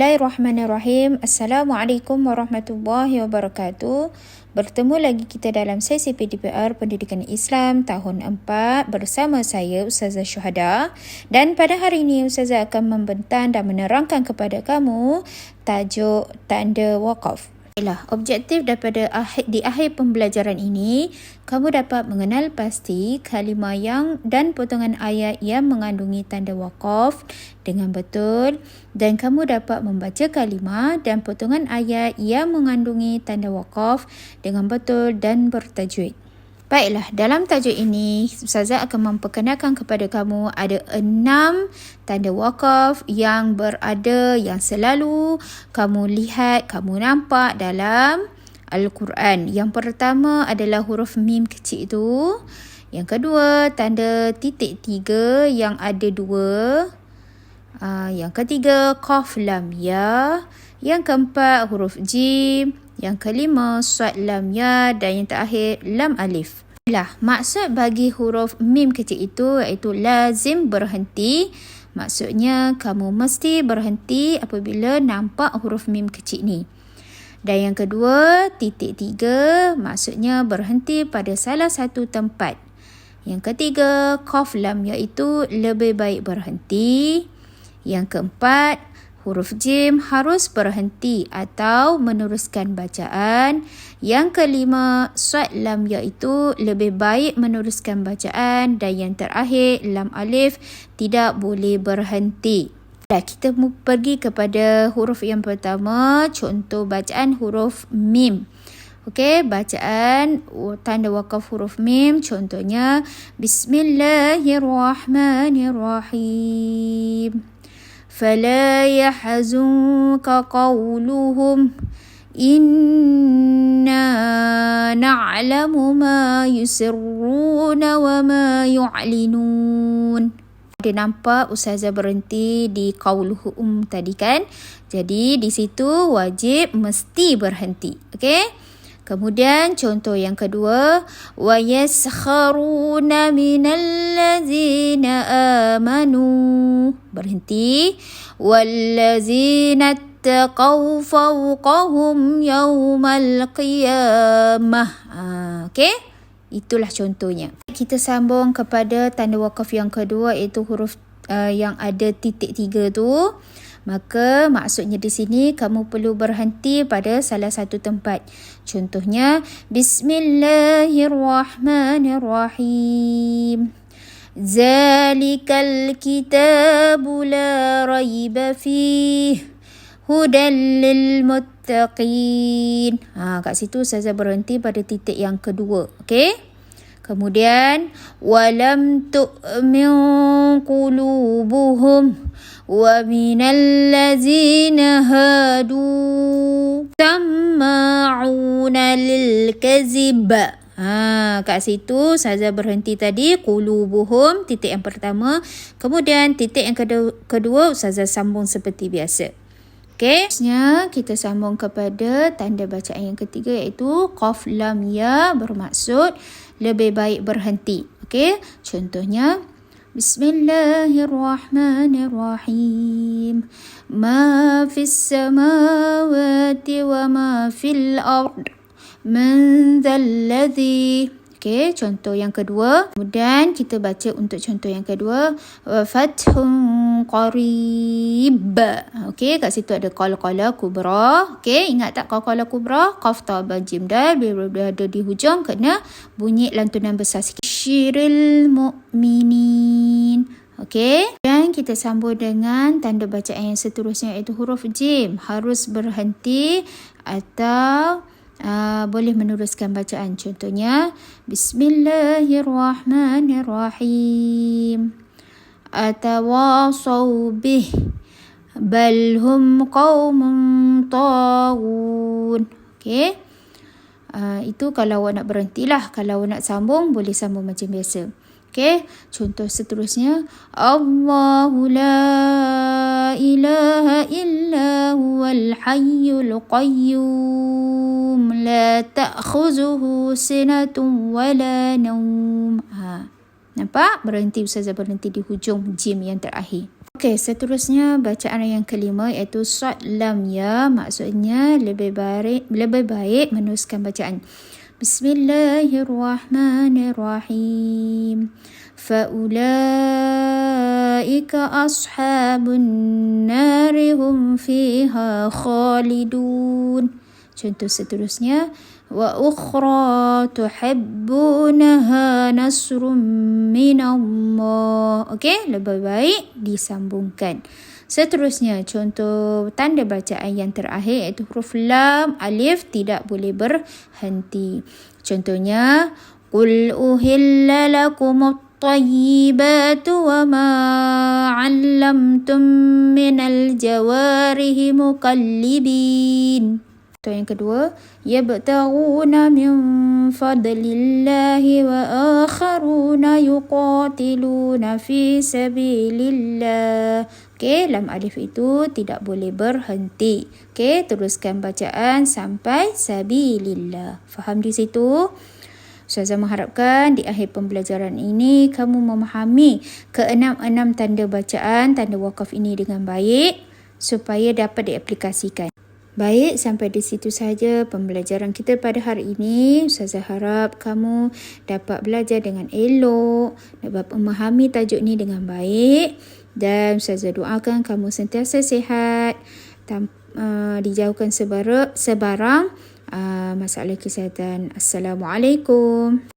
Bismillahirrahmanirrahim. Assalamualaikum warahmatullahi wabarakatuh. Bertemu lagi kita dalam sesi PDPR Pendidikan Islam tahun 4 bersama saya Ustazah Syuhada, dan pada hari ini Ustazah akan membentang dan menerangkan kepada kamu tajuk tanda wakaf. Objektif daripada di akhir pembelajaran ini, kamu dapat mengenal pasti kalimah yang dan potongan ayat yang mengandungi tanda wakaf dengan betul, dan kamu dapat membaca kalimah dan potongan ayat yang mengandungi tanda wakaf dengan betul dan bertajwid. Baiklah, dalam tajuk ini Ustazah akan memperkenalkan kepada kamu ada 6 tanda wakaf yang selalu kamu lihat, kamu nampak dalam Al-Quran. Yang pertama adalah huruf mim kecil itu. Yang kedua, tanda titik 3 yang ada 2. Yang ketiga, qaf lam ya. Yang keempat, huruf jim. Yang kelima, sad lam ya, dan yang terakhir lam alif. Maksud bagi huruf mim kecil itu iaitu lazim berhenti. Maksudnya kamu mesti berhenti apabila nampak huruf mim kecil ni. Dan yang kedua, titik 3, maksudnya berhenti pada salah satu tempat. Yang ketiga, qaf lam iaitu lebih baik berhenti. Yang keempat, huruf jim harus berhenti atau meneruskan bacaan. Yang kelima, sad lam iaitu lebih baik meneruskan bacaan. Dan yang terakhir, lam alif tidak boleh berhenti. Kita pergi kepada huruf yang pertama, contoh bacaan huruf mim. Okey, bacaan tanda wakaf huruf mim, contohnya Bismillahirrahmanirrahim. فلا يحزنك قولهم إنا نعلم ما يسرون وما يعلنون. Ada nampak Ustazah berhenti di qauluhum tadi kan? Jadi di situ wajib mesti berhenti. Okey? Kemudian contoh yang kedua, wa yaskharuna minal ladzina amanu. Berhenti. Wallazina taqaw fawqahum yawmal qiyamah. Okey? Itulah contohnya. Kita sambung kepada tanda wakaf yang kedua, iaitu huruf yang ada titik 3 tu. Maka maksudnya di sini kamu perlu berhenti pada salah satu tempat. Contohnya Bismillahirrahmanirrahim. Zalikal kitabu la raiba fih hudan lil muttaqin. Kat situ saya berhenti pada titik yang kedua. Okey? Kemudian walam tu'min qulubuhum wa minal ladzina hadu sama'una lil kazib. Kat situ saya berhenti tadi, qulubuhum titik yang pertama, kemudian titik yang kedua saya sambung seperti biasa. Okey, seterusnya kita sambung kepada tanda bacaan yang ketiga, iaitu qaf lam ya, bermaksud lebih baik berhenti. Okey, contohnya Bismillahirrahmanirrahim. Ma fis samawati wa ma fil ard. Man dhal ladzi. Okey, contoh yang kedua. Kemudian kita baca untuk contoh yang kedua, fathun qarib. Okey, kat situ ada qalqalah kubra. Okey, ingat tak qalqalah kubra? Qaf ta ba jim dal, bila berada di hujung kena bunyi lantunan besar sikit. Syiril mu'minin. Okey, dan kita sambung dengan tanda bacaan yang seterusnya, iaitu huruf jim. Harus berhenti atau boleh meneruskan bacaan. Contohnya Bismillahirrahmanirrahim. Atawasaw bih bal hum qaumun taghun. Okey, itu kalau awak nak berhentilah. Kalau awak nak sambung, boleh sambung macam biasa. Okey, contoh seterusnya, Allahu la ilaha illa huwal hayyul qayyum la ta'khuzuhu sinatun wala naum. Nampak? Berhenti, Ustazah berhenti di hujung jim yang terakhir. Okey, seterusnya bacaan yang kelima iaitu Sad Lam Ya. Maksudnya lebih baik meneruskan bacaan. Bismillahirrahmanirrahim. Faulaika ashabun nari hum fiha khalidun. Contoh seterusnya, wa ukhra tuhibbunaha nasrum minallah. Okey, lebih baik disambungkan. Seterusnya, contoh tanda bacaan yang terakhir iaitu huruf lam, alif tidak boleh berhenti. Contohnya, qul uhilla lakumut tayyibatu wa ma 'allamtum minal jawarihi mukallibin. Contoh yang kedua, yabtaghuna min fadlillahi wa akharuna yuqatiluna fi sabilillah. Okey, lam alif itu tidak boleh berhenti. Okey, teruskan bacaan sampai sabilillah. Faham di situ? Ustazah mengharapkan di akhir pembelajaran ini kamu memahami keenam-enam tanda bacaan, tanda wakaf ini dengan baik supaya dapat diaplikasikan. Baik, sampai di situ sahaja pembelajaran kita pada hari ini. Ustazah harap kamu dapat belajar dengan elok, dapat memahami tajuk ni dengan baik, dan Ustazah doakan kamu sentiasa sihat, dijauhkan sebarang masalah kesihatan. Assalamualaikum.